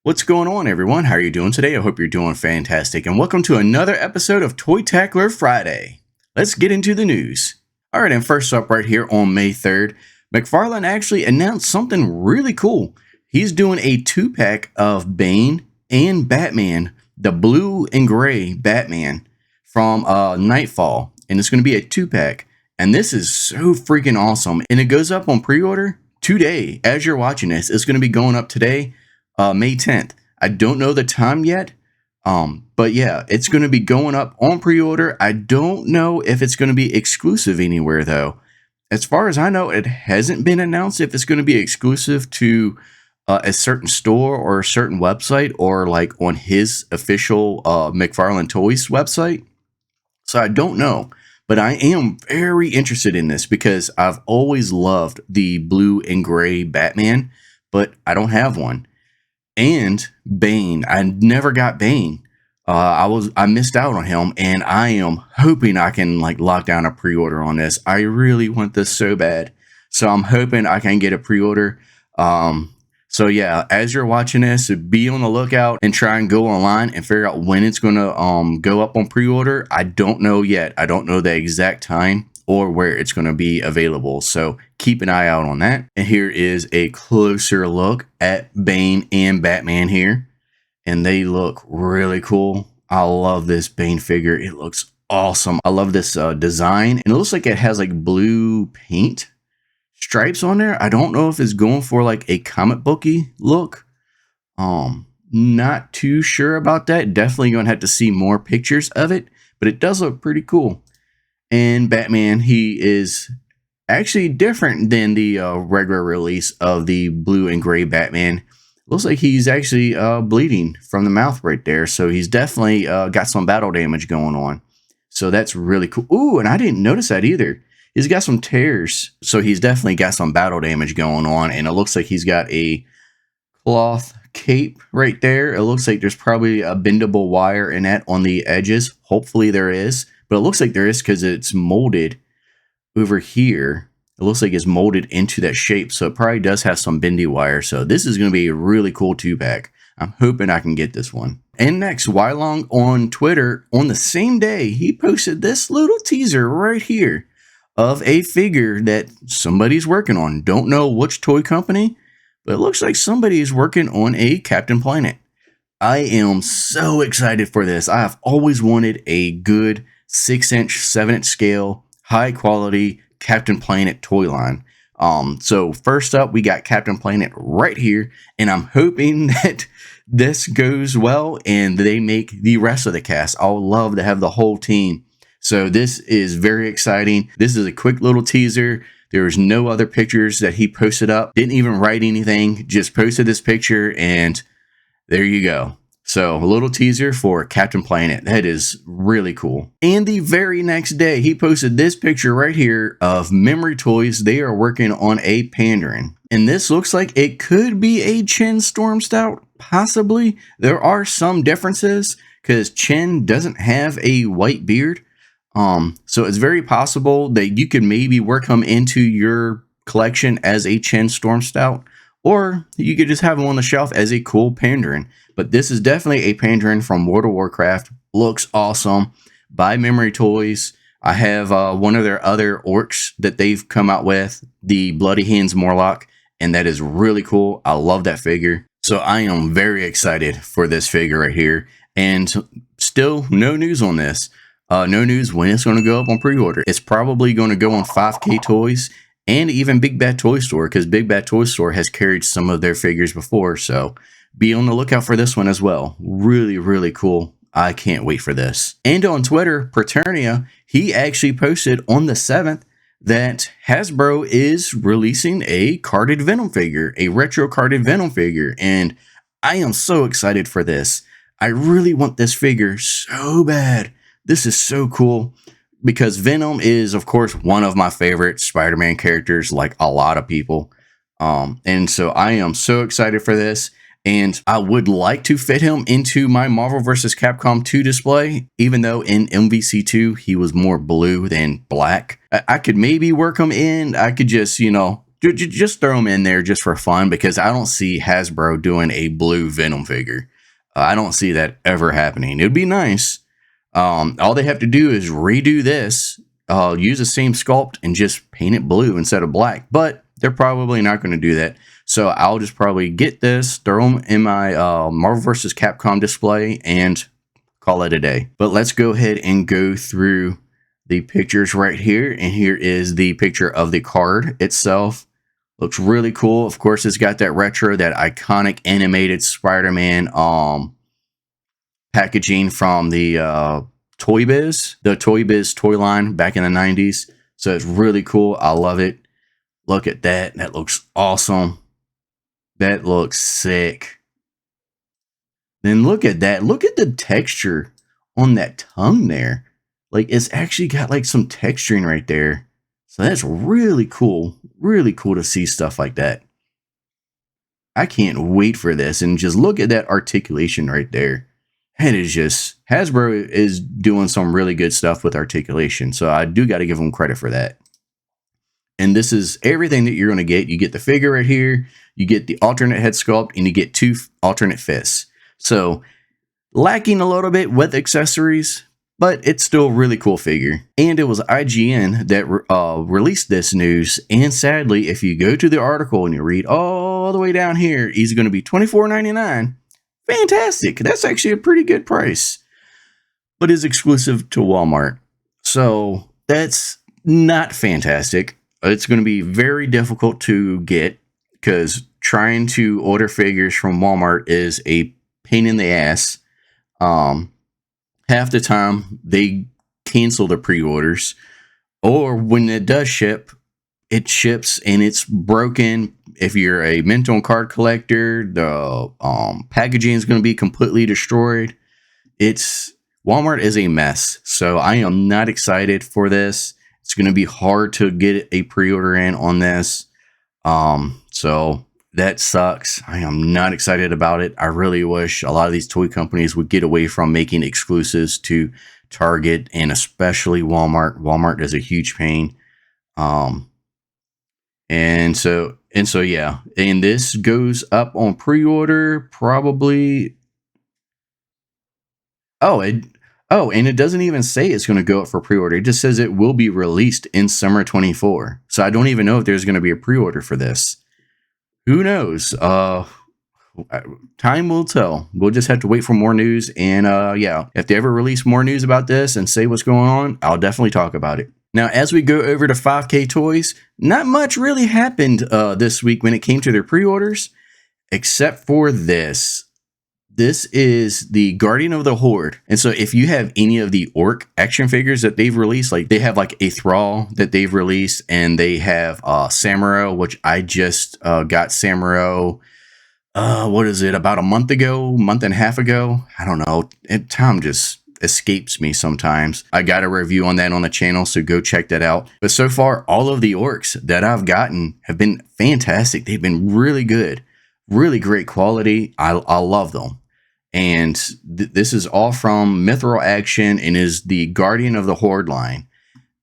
What's going on, everyone? How are you doing today? I hope you're doing fantastic, and welcome to another episode of Toytacular Friday. Let's get into the news. Alright, and first up right here on May 3rd, McFarlane actually announced something really cool. He's doing a 2-pack of Bane and Batman, the blue and gray Batman from Nightfall, and it's going to be a 2-pack, and this is so freaking awesome, and it goes up on pre-order today. As you're watching this, it's going to be going up today, May 10th. I don't know the time yet, but yeah, it's going to be going up on pre-order. I don't know if it's going to be exclusive anywhere, though. As far as I know, it hasn't been announced if it's going to be exclusive to a certain store or a certain website, or like on his official McFarlane Toys website. So I don't know, but I am very interested in this because I've always loved the blue and gray Batman, but I don't have one. And Bane, I never got Bane. I missed out on him, and I am hoping I can like lock down a pre-order on this. I really want this so bad, so I'm hoping I can get a pre-order. So yeah, as you're watching this, be on the lookout and try and go online and figure out when it's gonna go up on pre-order. I don't know yet. I don't know the exact time or where it's going to be available, so keep an eye out on that. And here is a closer look at Bane and Batman here, and they look really cool. I love this Bane figure. It looks awesome. I love this design, and it looks like it has like blue paint stripes on there. I don't know if it's going for like a comic booky look. Not too sure about that. Definitely going to have to see more pictures of it, but it does look pretty cool. And Batman, he is actually different than the regular release of the blue and gray Batman. Looks like he's actually bleeding from the mouth right there. So he's definitely got some battle damage going on. So that's really cool. Ooh, and I didn't notice that either. He's got some tears. So he's definitely got some battle damage going on. And it looks like he's got a cloth cape right there. It looks like there's probably a bendable wire in that on the edges. Hopefully there is. But it looks like there is because it's molded over here. It looks like it's molded into that shape. So it probably does have some bendy wire. So this is going to be a really cool 2-pack. I'm hoping I can get this one. And next, Wylong on Twitter, on the same day, he posted this little teaser right here of a figure that somebody's working on. Don't know which toy company, but it looks like somebody is working on a Captain Planet. I am so excited for this. I have always wanted a good 6-inch, 7-inch scale, high quality Captain Planet toy line. So first up, we got Captain Planet right here, and I'm hoping that this goes well and they make the rest of the cast. I would love to have the whole team. So this is very exciting. This is a quick little teaser. There was no other pictures that he posted up. Didn't even write anything. Just posted this picture, and there you go. So a little teaser for Captain Planet. That is really cool. And the very next day, he posted this picture right here of Memory Toys. They are working on a Pandaren. And this looks like it could be a Chen Storm Stout, possibly. There are some differences because Chen doesn't have a white beard. So it's very possible that you could maybe work him into your collection as a Chen Storm Stout, or you could just have him on the shelf as a cool Pandaren. But this is definitely a Pandaren from World of Warcraft. Looks awesome. By Memory Toys. I have one of their other orcs that they've come out with, the Bloody Hands Morlock, and that is really cool. I love that figure. So I am very excited for this figure right here. And still no news on this. No news when it's going to go up on pre-order. It's probably going to go on 5K Toys and even Big Bad Toy Store, because Big Bad Toy Store has carried some of their figures before. So be on the lookout for this one as well. Really, really cool. I can't wait for this. And on Twitter, Praeternia, he actually posted on the 7th that Hasbro is releasing a carded Venom figure, a retro carded Venom figure. And I am so excited for this. I really want this figure so bad. This is so cool because Venom is, of course, one of my favorite Spider-Man characters, like a lot of people. And so I am so excited for this. And I would like to fit him into my Marvel vs. Capcom 2 display, even though in MVC2 he was more blue than black. I could maybe work him in. I could just, Just throw them in there just for fun, because I don't see Hasbro doing a blue Venom figure. I don't see that ever happening. It would be nice. All they have to do is redo this, use the same sculpt, and just paint it blue instead of black. But they're probably not going to do that. So I'll just probably get this, throw them in my Marvel vs. Capcom display, and call it a day. But let's go ahead and go through the pictures right here. And here is the picture of the card itself. Looks really cool. Of course, it's got that retro, that iconic animated Spider-Man packaging from the Toy Biz toy line back in the 90s. So it's really cool. I love it. Look at that. That looks awesome. That looks sick. Then look at that. Look at the texture on that tongue there. Like, it's actually got like some texturing right there. So that's really cool. Really cool to see stuff like that. I can't wait for this. And just look at that articulation right there. It is just, Hasbro is doing some really good stuff with articulation. So I do got to give them credit for that. And this is everything that you're going to get. You get the figure right here. You get the alternate head sculpt, and you get 2 alternate fists. So lacking a little bit with accessories, but it's still a really cool figure. And it was IGN that released this news. And sadly, if you go to the article and you read all the way down here, he's going to be $24.99. Fantastic. That's actually a pretty good price, but is exclusive to Walmart. So that's not fantastic. It's going to be very difficult to get, because trying to order figures from Walmart is a pain in the ass. Half the time they cancel the pre-orders, or when it does ship, it ships and it's broken. If you're a mint on card collector, the packaging is going to be completely destroyed. Walmart is a mess. So I am not excited for this. It's going to be hard to get a pre-order in on this. So that sucks. I am not excited about it. I really wish a lot of these toy companies would get away from making exclusives to Target, and especially Walmart. Walmart is a huge pain. And so yeah, and this goes up on pre-order probably. And it doesn't even say it's going to go up for pre-order. It just says it will be released in summer 24. So I don't even know if there's going to be a pre-order for this. Who knows? Time will tell. We'll just have to wait for more news. And yeah, if they ever release more news about this and say what's going on, I'll definitely talk about it. Now, as we go over to 5K Toys, not much really happened this week when it came to their pre-orders, except for this. This is the Guardian of the Horde. And so if you have any of the Orc action figures that they've released, like they have like a Thrall that they've released, and they have Samuro, which I just got Samuro, what is it, about a month and a half ago? I don't know. Time just escapes me sometimes. I got a review on that on the channel, so go check that out. But so far, all of the Orcs that I've gotten have been fantastic. They've been really good, really great quality. I love them. And this is all from Mithril Action and is the Guardian of the Horde line.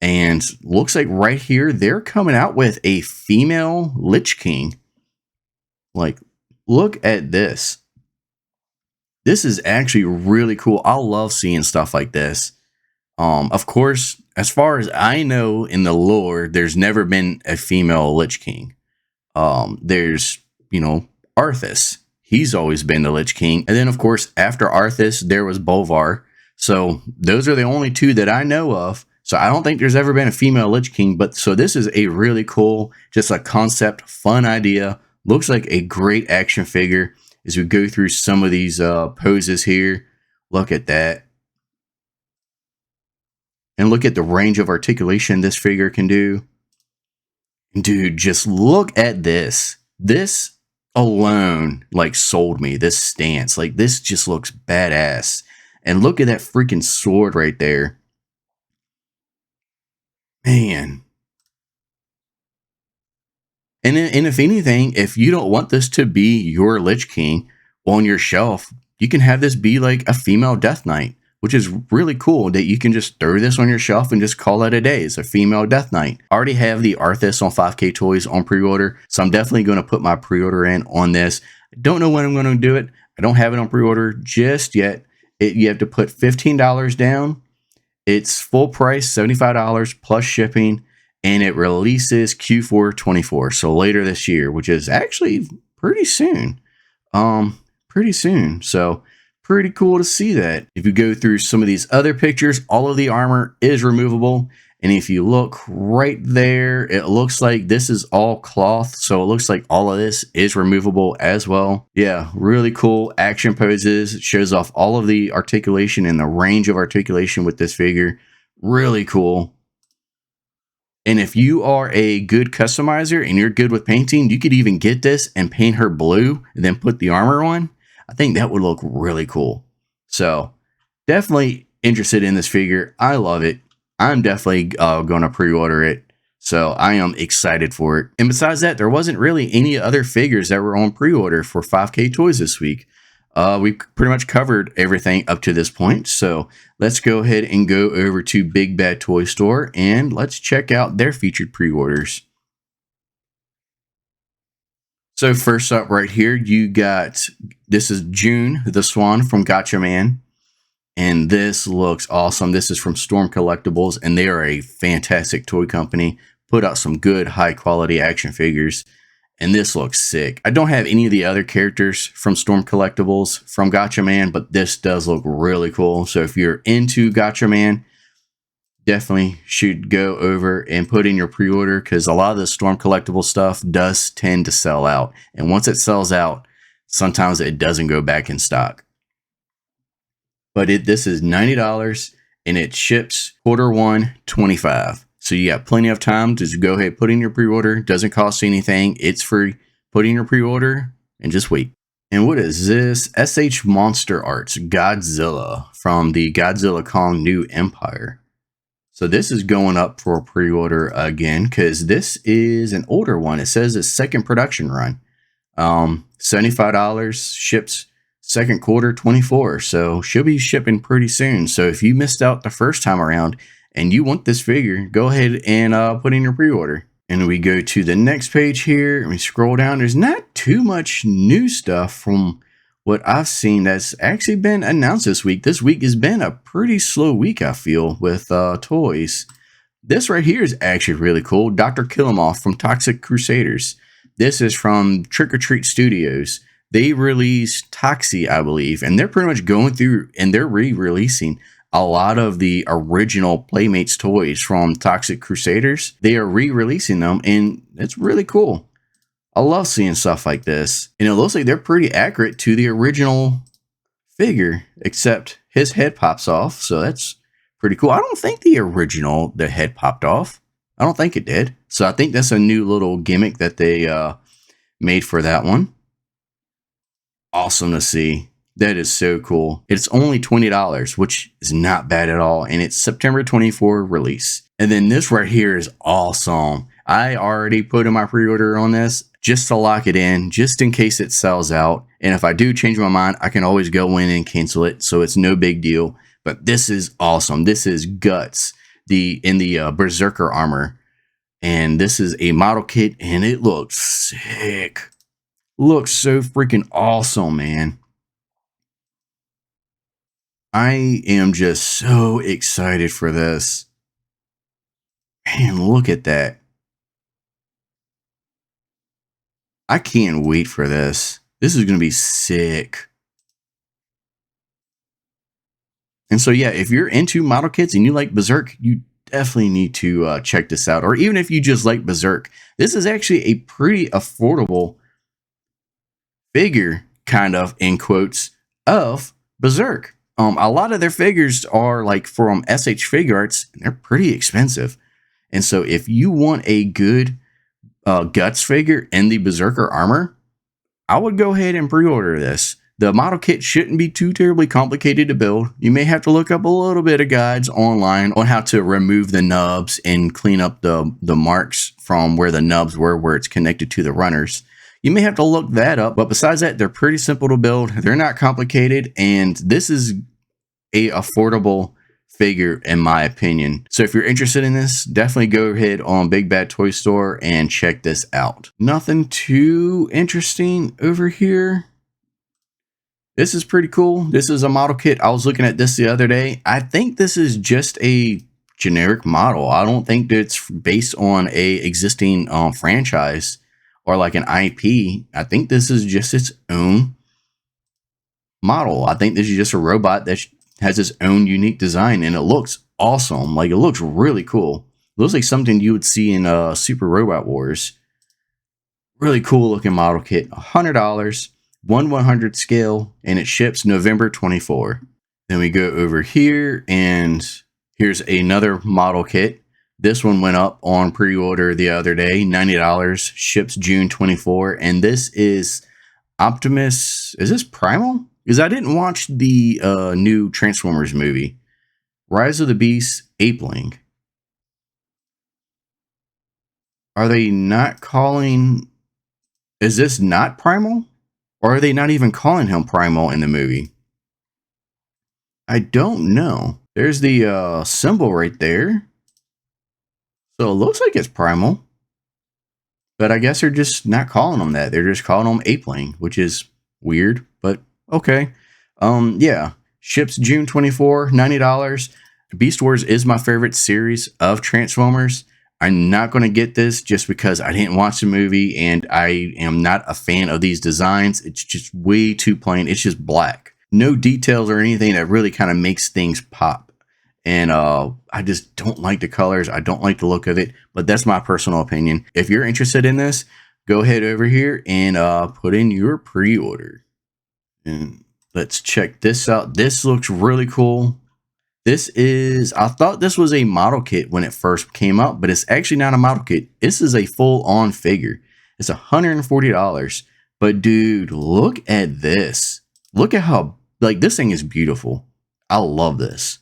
And looks like right here, they're coming out with a female Lich King. Like, look at this. This is actually really cool. I love seeing stuff like this. Of course, as far as I know in the lore, there's never been a female Lich King. There's, Arthas. He's always been the Lich King. And then, of course, after Arthas, there was Bolvar. So those are the only 2 that I know of. So I don't think there's ever been a female Lich King. But so this is a really cool, just a concept, fun idea. Looks like a great action figure. As we go through some of these poses here, look at that. And look at the range of articulation this figure can do. Dude, just look at this. This alone like sold me. This stance, like, this just looks badass. And look at that freaking sword right there, man. And if anything, if you don't want this to be your Lich King on your shelf, you can have this be like a female Death Knight, which is really cool that you can just throw this on your shelf and just call it a day. It's a female Death Knight. I already have the Arthas on 5K Toys on pre-order, so I'm definitely going to put my pre-order in on this. I don't know when I'm going to do it. I don't have it on pre-order just yet. You have to put $15 down. It's full price, $75 plus shipping, and it releases Q4 24, so later this year, which is actually pretty soon. So pretty cool to see that. If you go through some of these other pictures, all of the armor is removable. And if you look right there, it looks like this is all cloth. So it looks like all of this is removable as well. Yeah, really cool action poses. It shows off all of the articulation and the range of articulation with this figure. Really cool. And if you are a good customizer and you're good with painting, you could even get this and paint her blue and then put the armor on. I think that would look really cool. So definitely interested in this figure. I love it. I'm definitely going to pre-order it. So I am excited for it. And besides that, there wasn't really any other figures that were on pre-order for 5K Toys this week. We pretty much covered everything up to this point. So let's go ahead and go over to Big Bad Toy Store and let's check out their featured pre-orders. So first up right here, you got, this is June, the Swan from Gotcha Man. And this looks awesome. This is from Storm Collectibles, and they are a fantastic toy company. Put out some good, high-quality action figures, and this looks sick. I don't have any of the other characters from Storm Collectibles from Gotcha Man, but this does look really cool. So if you're into Gotcha Man, definitely should go over and put in your pre-order, because a lot of the Storm Collectible stuff does tend to sell out. And once it sells out, sometimes it doesn't go back in stock. But this is $90 and it ships Q1 25. So you got plenty of time to just go ahead, put in your pre-order. Doesn't cost you anything. It's free. Put in your pre-order and just wait. And what is this? SH Monster Arts Godzilla from the Godzilla Kong New Empire. So this is going up for a pre-order again, because this is an older one. It says it's second production run. $75, ships second quarter 24, so she'll be shipping pretty soon. So if you missed out the first time around and you want this figure, go ahead and put in your pre-order. And we go to the next page here and we scroll down. There's not too much new stuff from what I've seen that's actually been announced this week. This week has been a pretty slow week, I feel, with toys. This right here is actually really cool. Dr. Killumoff from Toxic Crusaders. This is from Trick or Treat Studios. They released Toxie, I believe, and they're pretty much going through and they're re-releasing a lot of the original Playmates toys from Toxic Crusaders. They are re-releasing them, and it's really cool. I love seeing stuff like this. And it looks like they're pretty accurate to the original figure, except his head pops off, so that's pretty cool. I don't think the head popped off. I don't think it did. So I think that's a new little gimmick that they made for that one. Awesome to see. That is so cool. It's only $20, which is not bad at all. And it's September 24 release. And then this right here is awesome. I already put in my pre-order on this just to lock it in, just in case it sells out. And if I do change my mind, I can always go in and cancel it. So it's no big deal. But this is awesome. This is Guts, in the Berserker armor. And this is a model kit and it looks sick. Looks so freaking awesome, man. I am just so excited for this. Man, look at that. I can't wait for this. This is going to be sick. And so, yeah, if you're into model kits and you like Berserk, you definitely need to check this out. Or even if you just like Berserk, this is actually a pretty affordable figure, kind of, in quotes, of Berserk. A lot of their figures are like from SH Figure Arts, and they're pretty expensive. And so if you want a good Guts figure in the Berserker armor, I would go ahead and pre-order this. The model kit shouldn't be too terribly complicated to build. You may have to look up a little bit of guides online on how to remove the nubs and clean up the marks from where the nubs were, where it's connected to the runners. You may have to look that up, but besides that, they're pretty simple to build. They're not complicated, and this is a affordable figure in my opinion. So if you're interested in this, definitely go ahead on Big Bad Toy Store and check this out. Nothing too interesting over here. This is pretty cool. This is a model kit. I was looking at this the other day. I think this is just a generic model. I don't think that it's based on a existing franchise or like an IP. I think this is just its own model. I think this is just a robot that has its own unique design, and it looks awesome. Like, it looks really cool. It looks like something you would see in Super Robot Wars. Really cool looking model kit. $100. 1/100 scale, and it ships November 24. Then we go over here, and here's another model kit. This one went up on pre-order the other day, $90, ships June 24, and this is Optimus. Is this Primal? Because I didn't watch the new Transformers movie. Rise of the Beast, Apeling. Are they not calling... Is this not Primal? Or are they not even calling him Primal in the movie? I don't know. There's the symbol right there. So it looks like it's Primal. But I guess they're just not calling him that. They're just calling him Apeling, which is weird, but okay. Yeah. Ships June 24, $90. Beast Wars is my favorite series of Transformers. I'm not going to get this just because I didn't watch the movie and I am not a fan of these designs. It's just way too plain. It's just black. No details or anything that really kind of makes things pop. And I just don't like the colors. I don't like the look of it, but that's my personal opinion. If you're interested in this, go ahead over here and put in your pre-order. And let's check this out. This looks really cool. This is, I thought this was a model kit when it first came out, but it's actually not a model kit. This is a full-on figure. It's $140. But dude, look at this. Look at how, like, this thing is beautiful. I love this.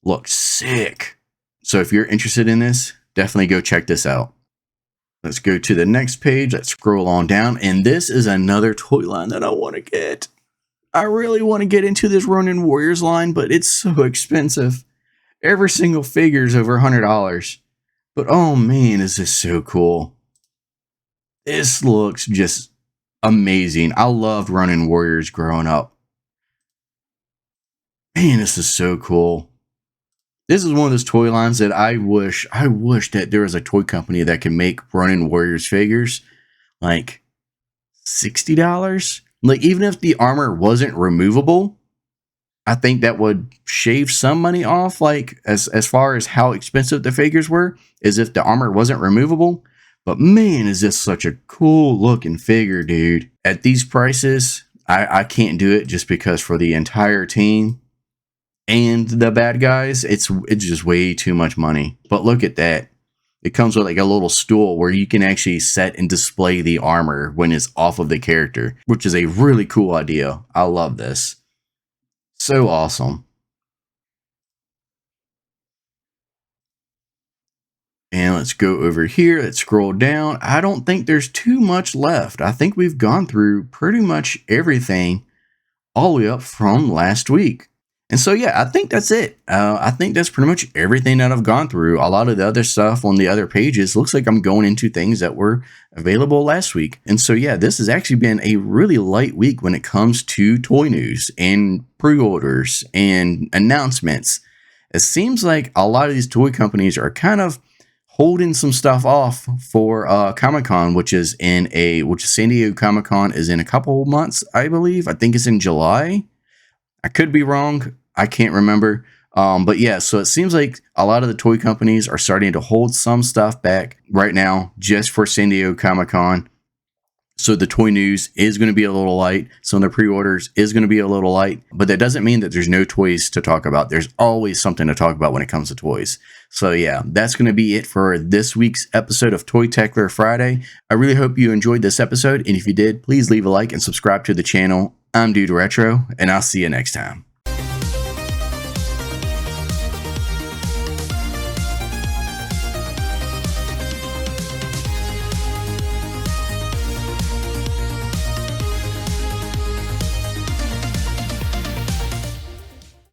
Looks sick. So if you're interested in this, definitely go check this out. Let's go to the next page. Let's scroll on down. And this is another toy line that I want to get. I really want to get into this Ronin Warriors line, but it's so expensive. Every single figure is over $100. But oh man, is this so cool. This looks just amazing. I loved Ronin Warriors growing up. Man, this is so cool. This is one of those toy lines that I wish that there was a toy company that could make Ronin Warriors figures like $60. Like, even if the armor wasn't removable, I think that would shave some money off, like, as far as how expensive the figures were, as if the armor wasn't removable. But man, is this such a cool looking figure, dude. At these prices, I can't do it just because for the entire team and the bad guys, it's just way too much money. But look at that. It comes with like a little stool where you can actually set and display the armor when it's off of the character, which is a really cool idea. I love this. So awesome. And let's go over here. Let's scroll down. I don't think there's too much left. I think we've gone through pretty much everything all the way up from last week. And so, yeah, I think that's it. I think that's pretty much everything that I've gone through. A lot of the other stuff on the other pages looks like I'm going into things that were available last week. And so, yeah, this has actually been a really light week when it comes to toy news and pre-orders and announcements. It seems like a lot of these toy companies are kind of holding some stuff off for Comic-Con, which is San Diego Comic-Con is in a couple months, I believe. I think it's in July. I could be wrong. I can't remember. But yeah, so it seems like a lot of the toy companies are starting to hold some stuff back right now just for San Diego Comic-Con. So the toy news is going to be a little light. Some of the pre-orders is going to be a little light. But that doesn't mean that there's no toys to talk about. There's always something to talk about when it comes to toys. So yeah, that's going to be it for this week's episode of Toytacular Friday. I really hope you enjoyed this episode. And if you did, please leave a like and subscribe to the channel. I'm Dude Retro, and I'll see you next time.